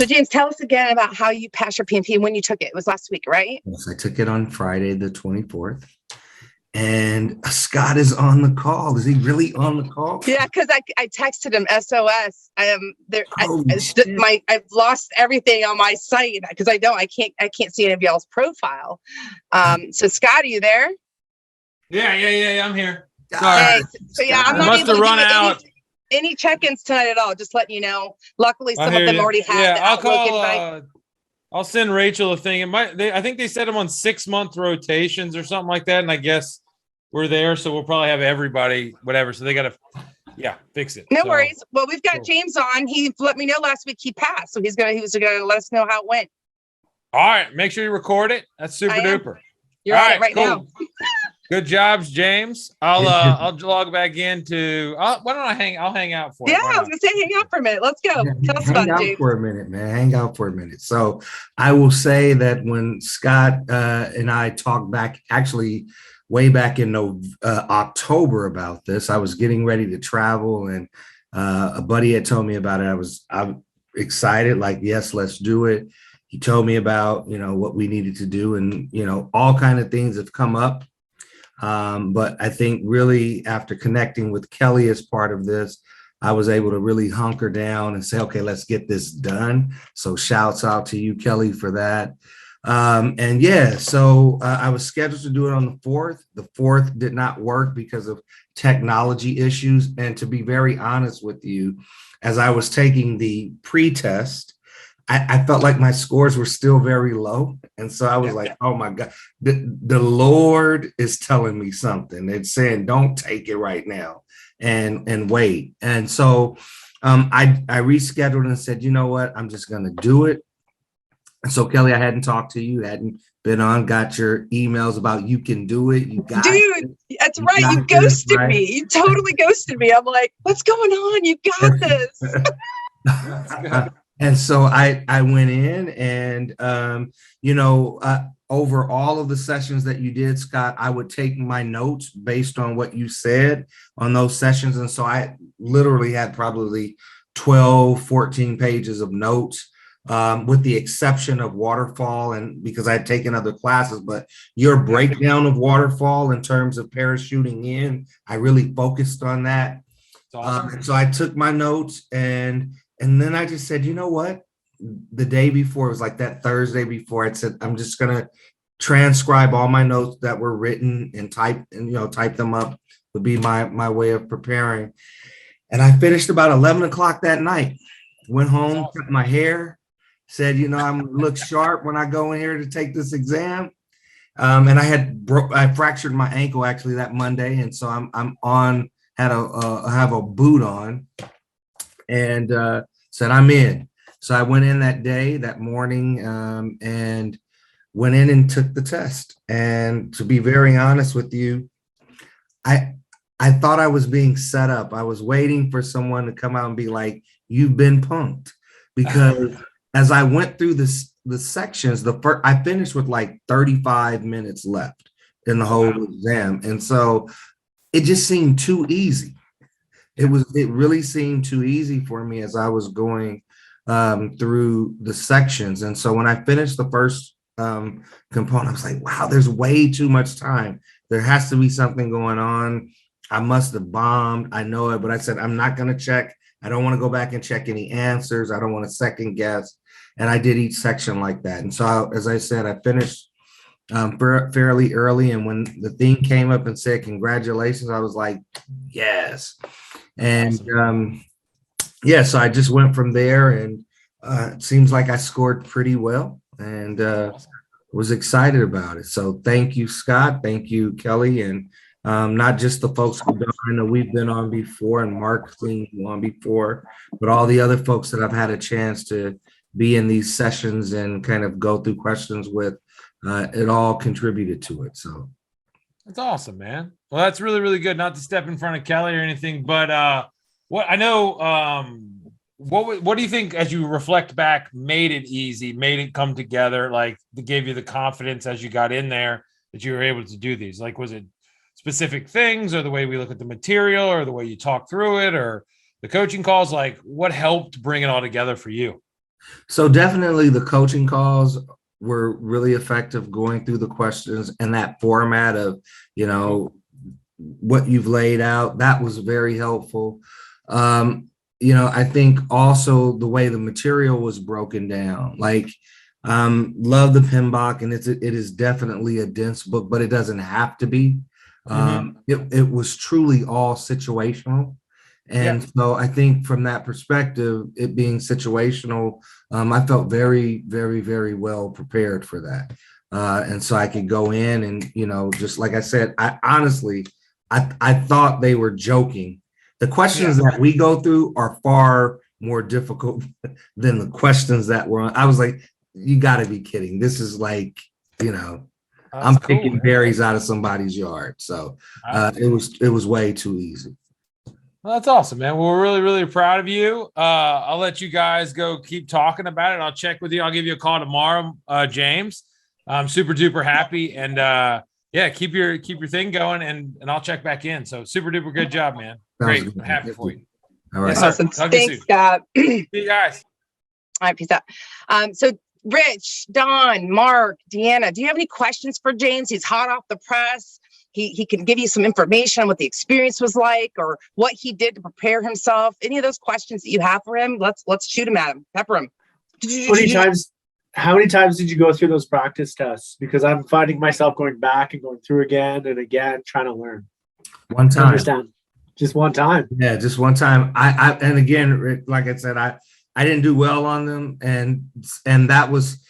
So James, tell us again about how you passed your PMP and when you took it. It was last week, right? Yes, I took it on Friday, the 24th. And Scott is on the call. Is he really on the call? Yeah, because I texted him SOS. Shit. I've lost everything on my site because I can't see any of y'all's profile. So Scott, are you there? Yeah. I'm here. Sorry. So yeah, I'm not able to run out. Any check-ins tonight at all. Just letting you know. Luckily, some of them already have the Outlook invite. I'll send Rachel a thing. I think they set them on 6-month rotations or something like that. And I guess we're there. So we'll probably have everybody, whatever. So they got to, fix it. No worries. Well, we've got James on. He let me know last week he passed. So he was going to let us know how it went. All right. Make sure you record it. That's super duper. You're on it right now. Good jobs, James. I'll log back into. Why don't I hang? I'll hang out for. Yeah, I was gonna say hang out for a minute. Let's go. Tell us about it, James. For a minute, man. Hang out for a minute. So I will say that when Scott and I talked back, actually way back in October about this, I was getting ready to travel, and a buddy had told me about it. I'm excited. Like, yes, let's do it. He told me about what we needed to do, and all kind of things have come up. But I think really after connecting with Kelly as part of this, I was able to really hunker down and say, okay, let's get this done. So shouts out to you, Kelly, for that. So I was scheduled to do it on the 4th. The 4th did not work because of technology issues. And to be very honest with you, as I was taking the pre-test, I felt like my scores were still very low. And so I was like, oh my God, the Lord is telling me something. It's saying, don't take it right now and wait. And so I rescheduled and said, you know what, I'm just going to do it. And so Kelly, I hadn't talked to you, hadn't been on, got your emails about you can do it. You got Dude, that's right. You ghosted me. You totally ghosted me. I'm like, what's going on? You got this. And so I went in and, over all of the sessions that you did, Scott, I would take my notes based on what you said on those sessions. And so I literally had probably 12, 14 pages of notes, with the exception of waterfall, and because I had taken other classes, but your breakdown of waterfall in terms of parachuting in, I really focused on that. Awesome. So I took my notes and then I just said, you know what? The day before, it was like that Thursday before, I said, I'm just going to transcribe all my notes that were written and type them up would be my way of preparing. And I finished about 11 o'clock that night, went home, cut my hair, said, I'm going to look sharp when I go in here to take this exam. And I fractured my ankle actually that Monday. And so I have a boot on. And said, I'm in. So I went in that morning, and went in and took the test. And to be very honest with you, I thought I was being set up. I was waiting for someone to come out and be like, you've been punked. Because as I went through the sections, I finished with like 35 minutes left in the whole exam. And so it just seemed too easy. It really seemed too easy for me as I was going through the sections. And so when I finished the first component, I was like, wow, there's way too much time. There has to be something going on. I must have bombed. I know it, but I said, I'm not going to check. I don't want to go back and check any answers. I don't want to second guess. And I did each section like that. And so, as I said, I finished fairly early. And when the thing came up and said, congratulations, I was like, yes. And so I just went from there, and it seems like I scored pretty well, and was excited about it. So thank you, Scott. Thank you, Kelly. And not just the folks we've been on before, and Mark's been on before, but all the other folks that I've had a chance to be in these sessions and kind of go through questions with. It all contributed to it. So that's awesome, man. Well, that's really, really good. Not to step in front of Kelly or anything, but what do you think, as you reflect back, made it easy, made it come together, like that gave you the confidence as you got in there that you were able to do these? Like, was it specific things, or the way we look at the material, or the way you talk through it, or the coaching calls? Like, what helped bring it all together for you? So definitely the coaching calls were really effective, going through the questions and that format of, you know, what you've laid out. That was very helpful. You know, I think also the way the material was broken down, like, love the PMBOK, and it is definitely a dense book, but it doesn't have to be. It was truly all situational. And so I think from that perspective, it being situational, I felt very, very, very well prepared for that. And so I could go in and, you know, just like I said, I honestly, I thought they were joking. The questions that we go through are far more difficult than the questions that were on. I was like, you got to be kidding. This is like, you know, I'm picking berries out of somebody's yard. So it was way too easy. Well, that's awesome, man. Well, we're really, really proud of you. I'll let you guys go keep talking about it. I'll check with you. I'll give you a call tomorrow, James. I'm super duper happy, and yeah, keep your thing going, and I'll check back in. So super duper good job, man. Great, I'm happy for you. All right, yes, Awesome. Thanks, Scott. See you guys. All right, peace out. So Rich, Don, Mark, Deanna, do you have any questions for James? He's hot off the press. He can give you some information on what the experience was like or what he did to prepare himself. Any of those questions that you have for him, let's shoot him at him. Pepper him. How many times did you go through those practice tests? Because I'm finding myself going back and going through again and again, trying to learn. One time. Understand. Just one time. Yeah, just one time. And again, like I said, I didn't do well on them, and that was,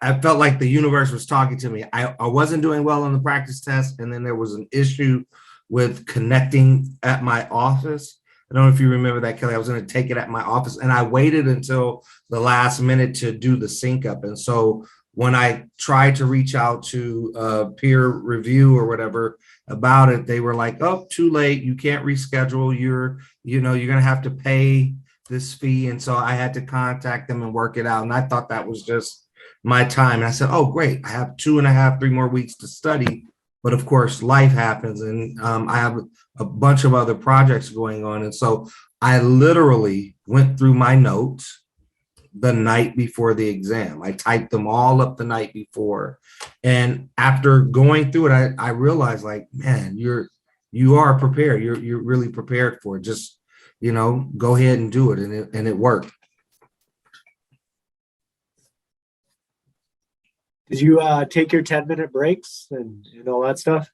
I felt like the universe was talking to me. I wasn't doing well on the practice test, and then there was an issue with connecting at my office. I don't know if you remember that, Kelly. I was going to take it at my office, and I waited until the last minute to do the sync up. And so when I tried to reach out to peer review or whatever about it, they were like, "Oh, too late. You can't reschedule. You're going to have to pay this fee." And so I had to contact them and work it out. And I thought that was just my time. And I said, "Oh, great. I have 2.5, 3 more weeks to study." But of course, life happens, and I have a bunch of other projects going on. And so I literally went through my notes the night before the exam. I typed them all up the night before. And after going through it, I realized, like, man, you are prepared. You're really prepared for it. Just, go ahead and do it. And it worked. Did you take your 10-minute breaks and all that stuff?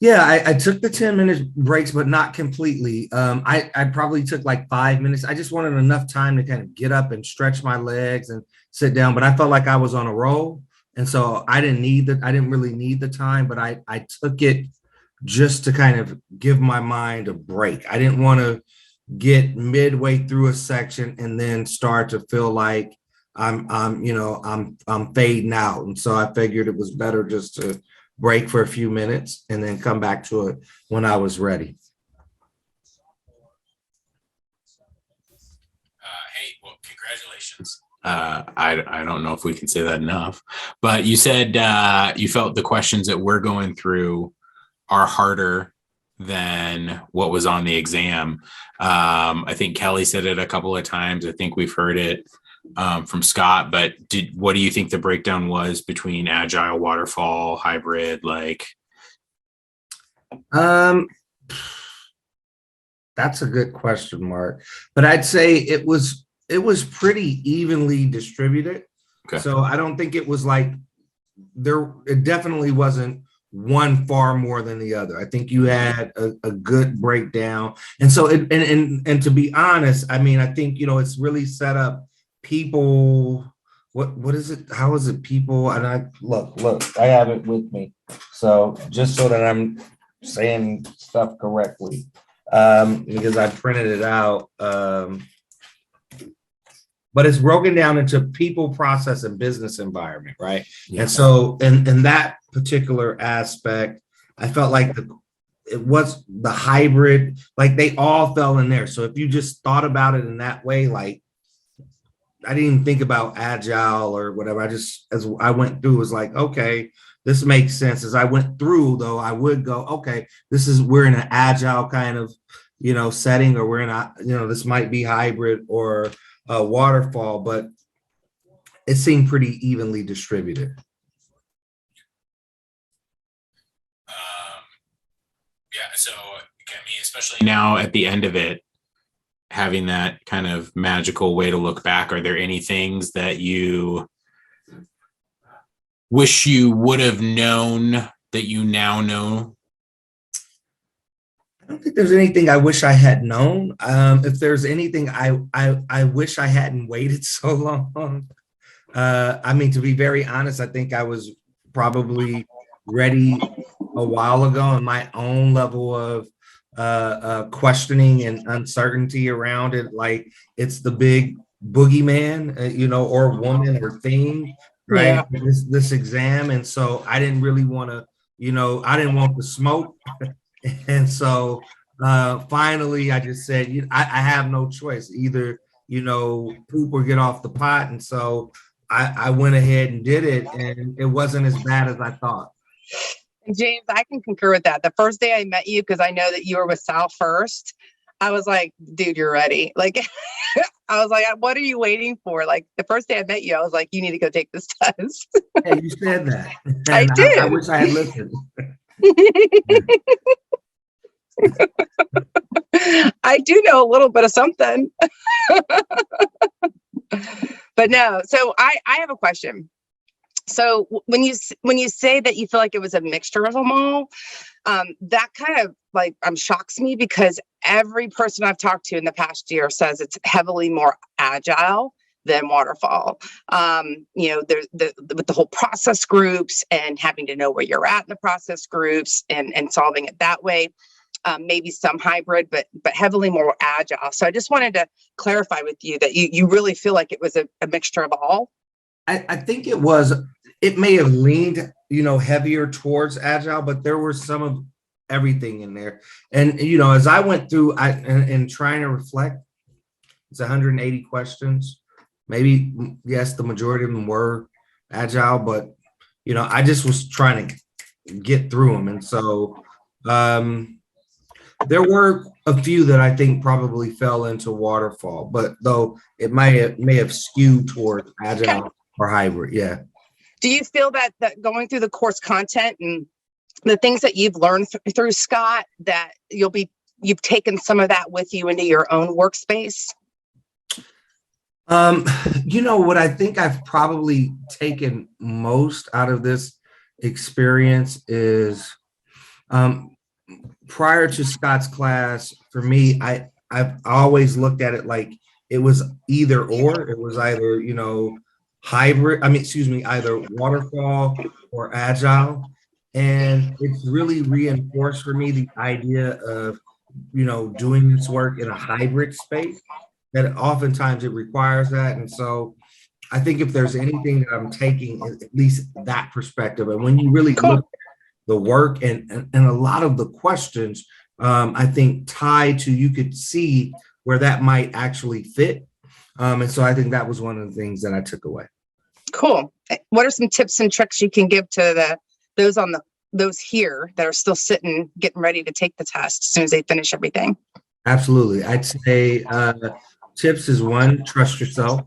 Yeah, I took the 10-minute breaks, but not completely. I probably took like 5 minutes. I just wanted enough time to kind of get up and stretch my legs and sit down. But I felt like I was on a roll. And so I didn't really need the time, but I took it just to kind of give my mind a break. I didn't want to get midway through a section and then start to feel like I'm fading out. And so I figured it was better just to break for a few minutes and then come back to it when I was ready. Hey, well, congratulations. I don't know if we can say that enough, but you said you felt the questions that we're going through are harder than what was on the exam. I think Kelly said it a couple of times. I think we've heard it from Scott, but what do you think the breakdown was between agile, waterfall, hybrid? That's a good question, Mark. But I'd say it was pretty evenly distributed. Okay. So I don't think it was like it definitely wasn't one far more than the other. I think you had a good breakdown. And so and to be honest, I mean, I think, it's really set up people. What is it? How is it people? And I look, I have it with me. So just so that I'm saying stuff correctly, because I printed it out. But it's broken down into people, process, and business environment, right? Yeah. And so in that particular aspect, I felt like it was the hybrid, like they all fell in there. So if you just thought about it in that way, like I didn't even think about agile or whatever. As I went through, it was like, okay, this makes sense. As I went through, though, I would go, okay, we're in an agile kind of, setting, or we're in this might be hybrid or waterfall. But it seemed pretty evenly distributed. Yeah, so I mean, especially now at the end of it, having that kind of magical way to look back, are there any things that you wish you would have known that you now know? I don't think there's anything I wish I had known. If there's anything I wish I hadn't waited so long. I mean, to be very honest, I think I was probably ready a while ago, and my own level of questioning and uncertainty around it, like it's the big boogeyman, you know, or woman or thing, right? Yeah. This exam, and so I didn't really want to, you know, I didn't want the smoke, and so finally I just said, I have no choice, either, you know, poop or get off the pot, and so I went ahead and did it, and it wasn't as bad as I thought. And James, I can concur with that. The first day I met you, because I know that you were with Sal first, I was like, dude, you're ready. Like, I was like, what are you waiting for? Like, the first day I met you, I was like, you need to go take this test. Hey, you said that. And I did. I wish I had listened. I do know a little bit of something. But no, so I have a question. So when you say that you feel like it was a mixture of them all, that kind of like shocks me, because every person I've talked to in the past year says it's heavily more agile than waterfall. You know, there's with the whole process groups and having to know where you're at in the process groups and solving it that way. Maybe some hybrid, but heavily more agile. So I just wanted to clarify with you that you really feel like it was a mixture of all. I think it may have leaned, you know, heavier towards agile, but there were some of everything in there. And, you know, as I went through, and trying to reflect, it's 180 questions. Maybe, yes, the majority of them were agile, but, you know, I just was trying to get through them. And so there were a few that I think probably fell into waterfall, but though it may have skewed towards agile or hybrid. Yeah. Do you feel that going through the course content and the things that you've learned through Scott, that you've taken some of that with you into your own workspace? You know what, I think I've probably taken most out of this experience is prior to Scott's class, for me, I've always looked at it like it was either or. It was either, you know, either waterfall or agile. And it's really reinforced for me the idea of, you know, doing this work in a hybrid space, that oftentimes it requires that. And so I think if there's anything that I'm taking, at least that perspective, and when you really look at the work and a lot of the questions, I think tied to, you could see where that might actually fit. And so I think that was one of the things that I took away. Cool. What are some tips and tricks you can give to those here that are still sitting, getting ready to take the test as soon as they finish everything? Absolutely. I'd say tips is one, trust yourself.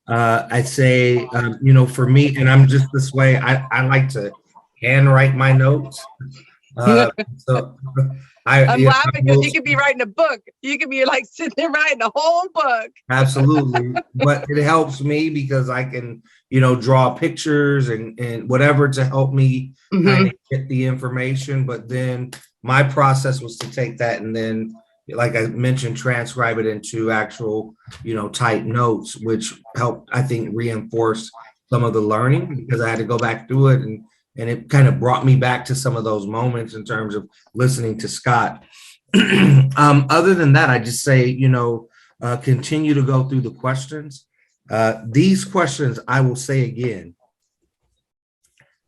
I'd say, you know, for me, and I'm just this way, I like to handwrite my notes. So I'm laughing because you could be writing a book. You could be like sitting there writing a whole book. Absolutely. But it helps me because I can, you know, draw pictures and whatever to help me kind of get the information. But then my process was to take that and then, like I mentioned, transcribe it into actual, you know, type notes, which helped, I think, reinforce some of the learning, because I had to go back through it and it kind of brought me back to some of those moments in terms of listening to Scott. Other than that, I just say, you know, continue to go through the questions. These questions, I will say again,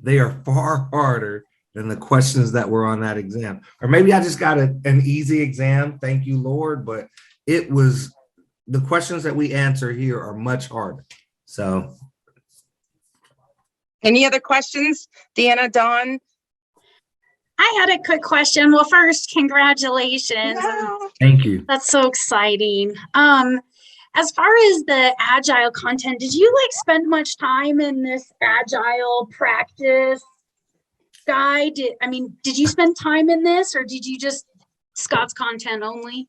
they are far harder than the questions that were on that exam. Or maybe I just got an easy exam, thank you, Lord, but it was, the questions that we answer here are much harder. So. Any other questions, Deanna, Dawn? I had a quick question. Well, first, congratulations. Yeah. Thank you. That's so exciting. as far as the agile content, did you like spend much time in this agile practice guide? Did you spend time in this, or did you just Scott's content only?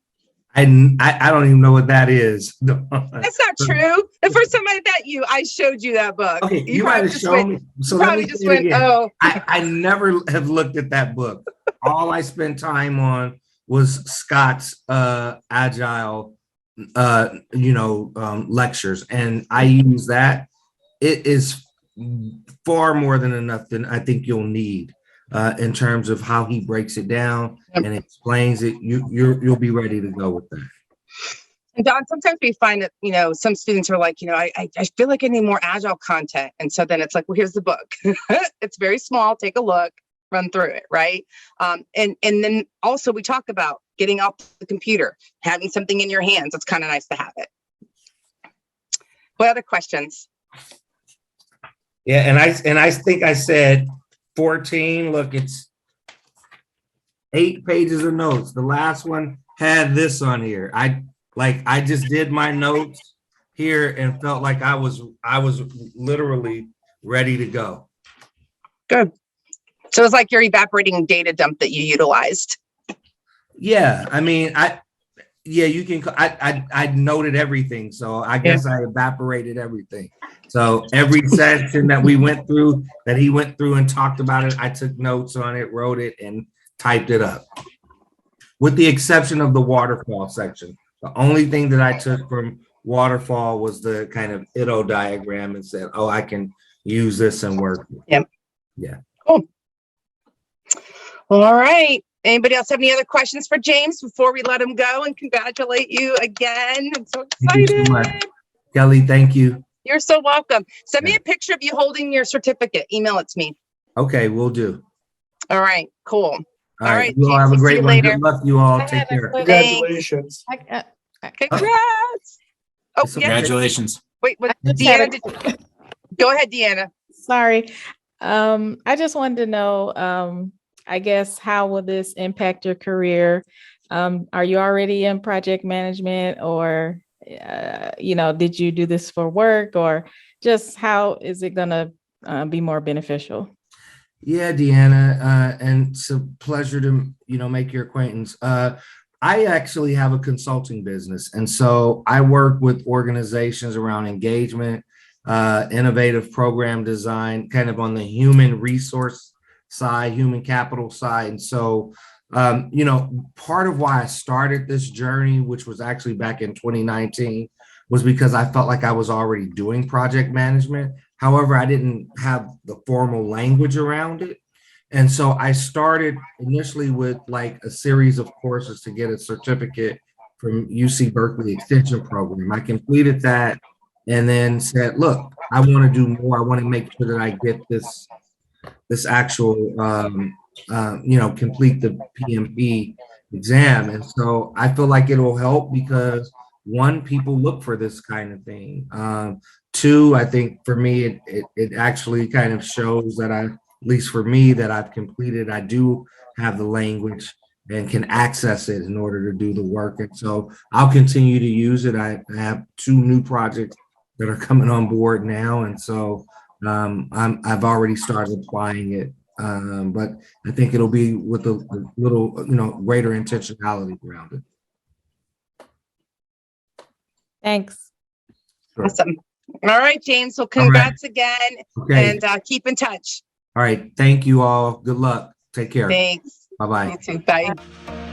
I don't even know what that is. That's not true. The first time I met you, I showed you that book. Okay, you might have shown me. So let me just say it went, again. oh. I never have looked at that book. All I spent time on was Scott's agile lectures, and I use that. It is far more than enough than I think you'll need in terms of how he breaks it down and explains it. You'll be ready to go with that. And Don, sometimes we find that, some students are like, I feel like I need more agile content. And so then it's like, well, here's the book. It's very small. Take a look, run through it. Right. And then also we talk about getting off the computer, having something in your hands. It's kind of nice to have it. What other questions? Yeah. And I think I said 14. Look, it's 8 pages of notes. The last one had this on here. I just did my notes here and felt like I was literally ready to go. Good. So it's like your evaporating data dump that you utilized. Yeah, I mean, you can. I noted everything, so I guess I evaporated everything. So every session that we went through, that he went through and talked about it, I took notes on it, wrote it, and typed it up. With the exception of the waterfall section. The only thing that I took from waterfall was the kind of ITO diagram and said, oh, I can use this and work. Yep. Yeah. Cool. Well, all right. Anybody else have any other questions for James before we let him go and congratulate you again? I'm so excited. Thank you so much. Kelly, thank you. You're so welcome. Send me a picture of you holding your certificate. Email it to me. Okay, we'll do. All right. Cool. All right. You all have a James, great see you one. later. Good luck, you all. Take care. Congratulations. Congrats. Oh, yeah. Congratulations. Wait, what? just had Deanna, go ahead, Deanna. Sorry. I just wanted to know, I guess, how will this impact your career? Are you already in project management, or, did you do this for work, or just how is it going to be more beneficial? Yeah, Deanna, and it's a pleasure to, make your acquaintance. I actually have a consulting business, and so I work with organizations around engagement, innovative program design, kind of on the human resource side, human capital side. And so, part of why I started this journey, which was actually back in 2019, was because I felt like I was already doing project management. However, I didn't have the formal language around it. And so I started initially with like a series of courses to get a certificate from UC Berkeley Extension Program. I completed that and then said, look, I want to do more. I want to make sure that I get this actual, complete the PMP exam. And so I feel like it'll help because 1, people look for this kind of thing. 2, I think for me, it actually kind of shows that at least for me, that I've completed, I do have the language and can access it in order to do the work. And so I'll continue to use it. I have 2 new projects that are coming on board now. And so I've already started applying it. But I think it'll be with a little, greater intentionality around it. Thanks. Sure. Awesome. All right, James. Well, congrats again. Okay. And keep in touch. All right. Thank you all. Good luck. Take care. Thanks. Bye-bye. You too. Bye.